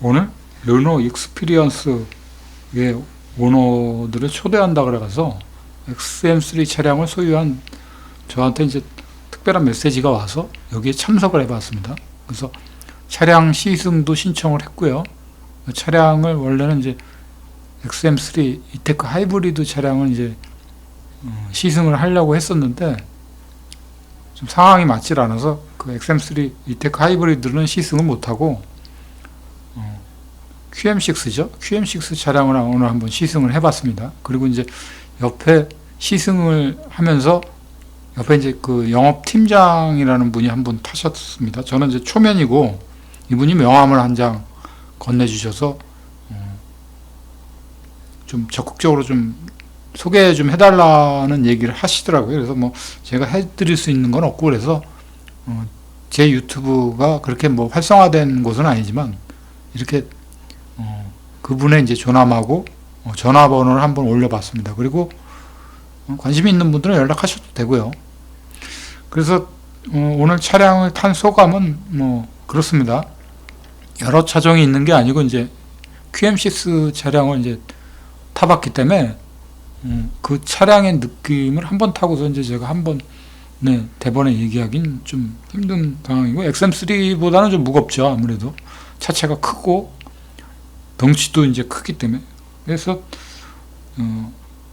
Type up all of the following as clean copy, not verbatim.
오늘 르노 익스피리언스의 오너들을 초대한다 그래가서 XM3 차량을 소유한 저한테 이제 특별한 메시지가 와서 여기에 참석을 해봤습니다. 그래서 차량 시승도 신청을 했고요. 차량을 원래는 이제 XM3 이테크 하이브리드 차량을 이제 시승을 하려고 했었는데 좀 상황이 맞질 않아서 그 XM3 이테크 하이브리드는 시승을 못하고 QM6죠. QM6 차량을 오늘 한번 시승을 해봤습니다. 그리고 이제 옆에 시승을 하면서 옆에 이제 그 영업팀장이라는 분이 한 분 타셨습니다. 저는 이제 초면이고 이분이 명함을 한 장 건네주셔서 좀 적극적으로 좀 소개 좀 해달라는 얘기를 하시더라고요. 그래서 뭐 제가 해드릴 수 있는 건 없고 그래서 제 유튜브가 그렇게 뭐 활성화된 곳은 아니지만 이렇게 그분의 이제 조남하고 전화번호를 한번 올려봤습니다. 그리고 관심 있는 분들은 연락하셔도 되고요. 그래서 오늘 차량을 탄 소감은 뭐 그렇습니다. 여러 차종이 있는 게 아니고 이제 QM6 차량을 이제 타봤기 때문에 그 차량의 느낌을 한번 타고서 이제 제가 한번 대본에 얘기하긴 좀 힘든 상황이고 XM3보다는 좀 무겁죠. 아무래도 차체가 크고 덩치도 이제 크기 때문에 그래서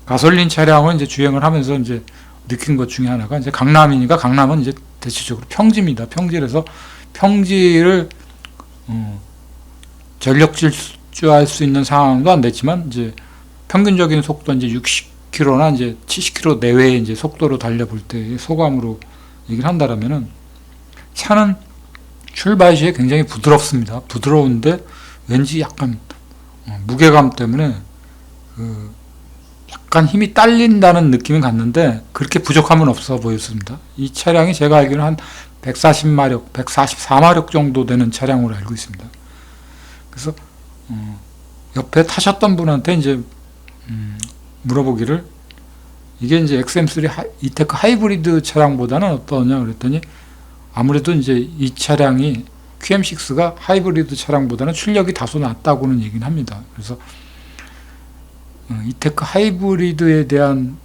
가솔린 차량을 이제 주행을 하면서 이제 느낀 것 중에 하나가 이제 강남이니까 강남은 이제 대체적으로 평지입니다. 평지라서 평지를 전력 질주할 수 있는 상황도 안 됐지만 이제 평균적인 속도 이제 60km나 이제 70km 내외의 이제 속도로 달려볼 때의 소감으로 얘기를 한다라면은 차는 출발 시에 굉장히 부드럽습니다. 부드러운데 왠지 약간 무게감 때문에 약간 힘이 딸린다는 느낌은 갔는데 그렇게 부족함은 없어 보였습니다. 이 차량이 제가 알기로는 한 140마력, 144마력 정도 되는 차량으로 알고 있습니다. 그래서 옆에 타셨던 분한테 이제 물어보기를 이게 이제 XM3 이테크 하이브리드 차량보다는 어떠냐 그랬더니 아무래도 이제 이 차량이 QM6가 하이브리드 차량보다는 출력이 다소 낮다고는 얘기는 합니다. 그래서 이테크 하이브리드에 대한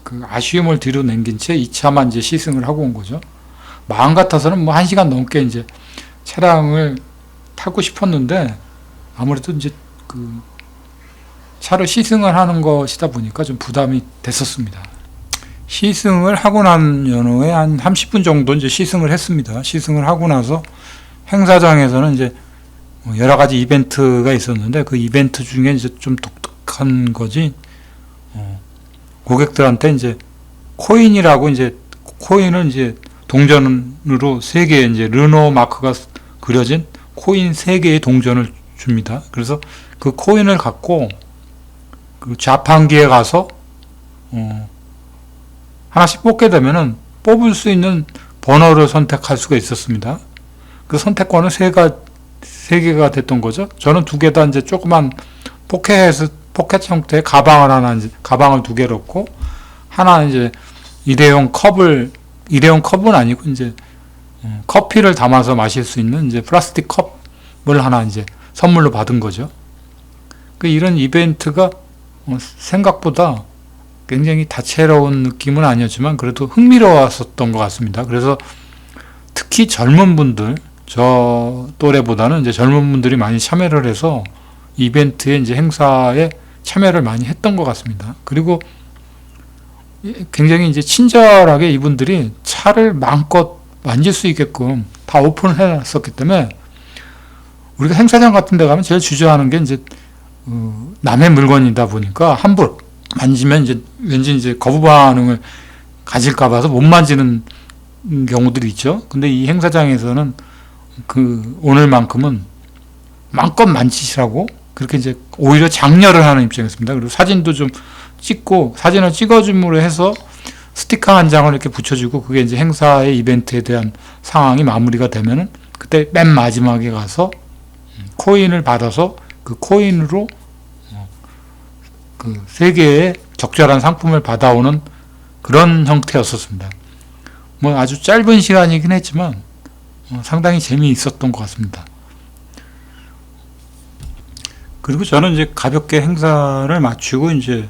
그 아쉬움을 뒤로 남긴 채 이 차만 이제 시승을 하고 온 거죠. 마음 같아서는 뭐 1시간 넘게 이제 차량을 타고 싶었는데 아무래도 이제 그 차를 시승을 하는 것이다 보니까 좀 부담이 됐었습니다. 시승을 하고 난 연후에 한 30분 정도 이제 시승을 했습니다. 시승을 하고 나서 행사장에서는 이제 여러 가지 이벤트가 있었는데 그 이벤트 중에 이제 좀 독특한 거지, 고객들한테 이제 코인이라고 이제 코인을 이제 동전으로 3개의 이제 르노 마크가 그려진 코인 3개의 동전을 줍니다. 그래서 그 코인을 갖고 그 자판기에 가서 하나씩 뽑게 되면은 뽑을 수 있는 번호를 선택할 수가 있었습니다. 그 선택권은 3개가 됐던 거죠. 저는 2개 다 이제 조그만 포켓 형태의 가방을 가방을 2개 넣고 하나 이제 일회용 컵은 아니고 이제 커피를 담아서 마실 수 있는 이제 플라스틱 컵을 하나 이제 선물로 받은 거죠. 이런 이벤트가 생각보다 굉장히 다채로운 느낌은 아니었지만 그래도 흥미로웠었던 것 같습니다. 그래서 특히 젊은 분들, 저 또래보다는 이제 젊은 분들이 많이 참여를 해서 이벤트에 이제 행사에 참여를 많이 했던 것 같습니다. 그리고 굉장히 이제 친절하게 이분들이 차를 마음껏 만질 수 있게끔 다 오픈을 해놨었기 때문에 우리가 행사장 같은 데 가면 제일 주저하는 게 이제 남의 물건이다 보니까 함부로 만지면 이제 왠지 이제 거부 반응을 가질까 봐서 못 만지는 경우들이 있죠. 근데 이 행사장에서는 오늘만큼은 마음껏 만지시라고 그렇게 이제 오히려 장려를 하는 입장이었습니다. 그리고 사진도 좀 찍고 사진을 찍어줌으로 해서 스티커 한 장을 이렇게 붙여주고 그게 이제 행사의 이벤트에 대한 상황이 마무리가 되면은 그때 맨 마지막에 가서 코인을 받아서 그 코인으로 그 3개의 적절한 상품을 받아오는 그런 형태였었습니다. 뭐 아주 짧은 시간이긴 했지만 상당히 재미있었던 것 같습니다. 그리고 저는 이제 가볍게 행사를 마치고 이제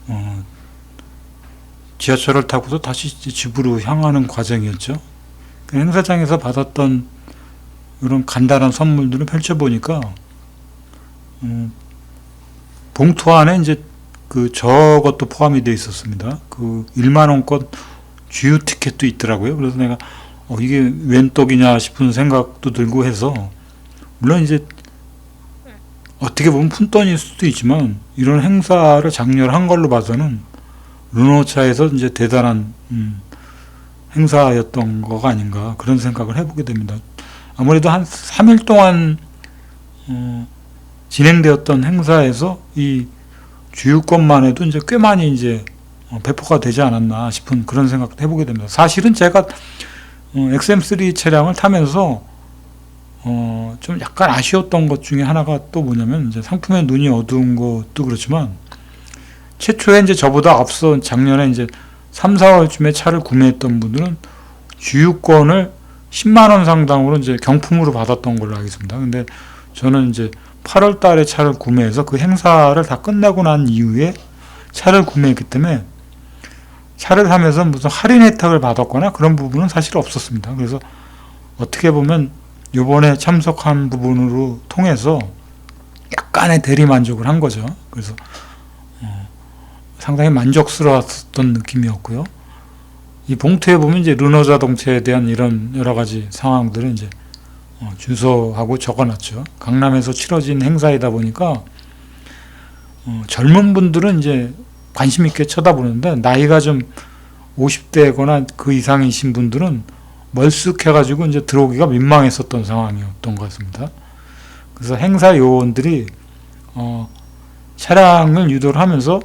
어, 지하철을 타고서 다시 이제 집으로 향하는 과정이었죠. 그 행사장에서 받았던 이런 간단한 선물들을 펼쳐보니까 봉투 안에 이제 그 저것도 포함이 되어 있었습니다. 그 1만 원권 주유 티켓도 있더라고요. 그래서 내가 이게 웬 떡이냐 싶은 생각도 들고 해서, 물론 이제 어떻게 보면 푼돈일 수도 있지만 이런 행사를 장려한 걸로 봐서는 르노차에서 이제 대단한 행사였던 거가 아닌가, 그런 생각을 해보게 됩니다. 아무래도 한 3일 동안 진행되었던 행사에서 이 주유권만 해도 이제 꽤 많이 이제 배포가 되지 않았나 싶은 그런 생각도 해보게 됩니다. 사실은 제가 XM3 차량을 타면서 좀 약간 아쉬웠던 것 중에 하나가 또 뭐냐면, 이제 상품에 눈이 어두운 것도 그렇지만, 최초에 이제 저보다 앞서 작년에 이제 3, 4월쯤에 차를 구매했던 분들은 주유권을 10만 원 상당으로 이제 경품으로 받았던 걸로 알겠습니다. 근데 저는 이제 8월 달에 차를 구매해서 그 행사를 다 끝내고 난 이후에 차를 구매했기 때문에 차를 사면서 무슨 할인 혜택을 받았거나 그런 부분은 사실 없었습니다. 그래서 어떻게 보면 이번에 참석한 부분으로 통해서 약간의 대리 만족을 한 거죠. 그래서 상당히 만족스러웠던 느낌이었고요. 이 봉투에 보면 이제 르노 자동차에 대한 이런 여러 가지 상황들을 이제 주소하고 적어놨죠. 강남에서 치러진 행사이다 보니까 젊은 분들은 이제 관심 있게 쳐다보는데, 나이가 좀 50대거나 그 이상이신 분들은 멀쑥해가지고 이제 들어오기가 민망했었던 상황이었던 것 같습니다. 그래서 행사 요원들이 차량을 유도를 하면서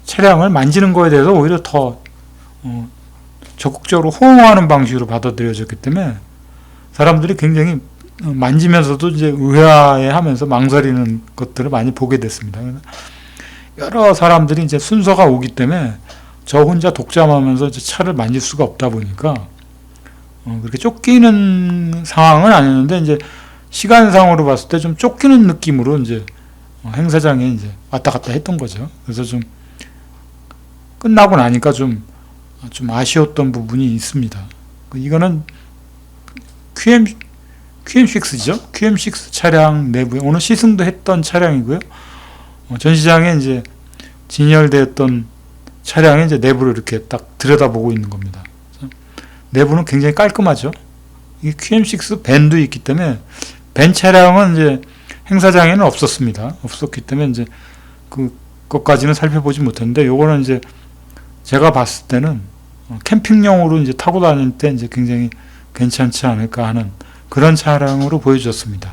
차량을 만지는 거에 대해서 오히려 더 적극적으로 호응하는 방식으로 받아들여졌기 때문에 사람들이 굉장히 만지면서도 이제 의아해하면서 망설이는 것들을 많이 보게 됐습니다. 여러 사람들이 이제 순서가 오기 때문에 저 혼자 독점하면서 이제 차를 만질 수가 없다 보니까 그렇게 쫓기는 상황은 아니었는데, 이제 시간상으로 봤을 때 좀 쫓기는 느낌으로 이제 행사장에 이제 왔다 갔다 했던 거죠. 그래서 좀 끝나고 나니까 좀 아쉬웠던 부분이 있습니다. 이거는 QM6죠. QM6 차량 내부에 오늘 시승도 했던 차량이고요. 전시장에 이제 진열되었던 차량의 이제 내부를 이렇게 딱 들여다보고 있는 겁니다. 내부는 굉장히 깔끔하죠. 이 QM6 밴도 있기 때문에, 밴 차량은 이제 행사장에는 없었습니다. 없었기 때문에 이제 그것까지는 살펴보지 못했는데, 요거는 이제 제가 봤을 때는 캠핑용으로 이제 타고 다닐 때 이제 굉장히 괜찮지 않을까 하는 그런 차량으로 보여졌습니다.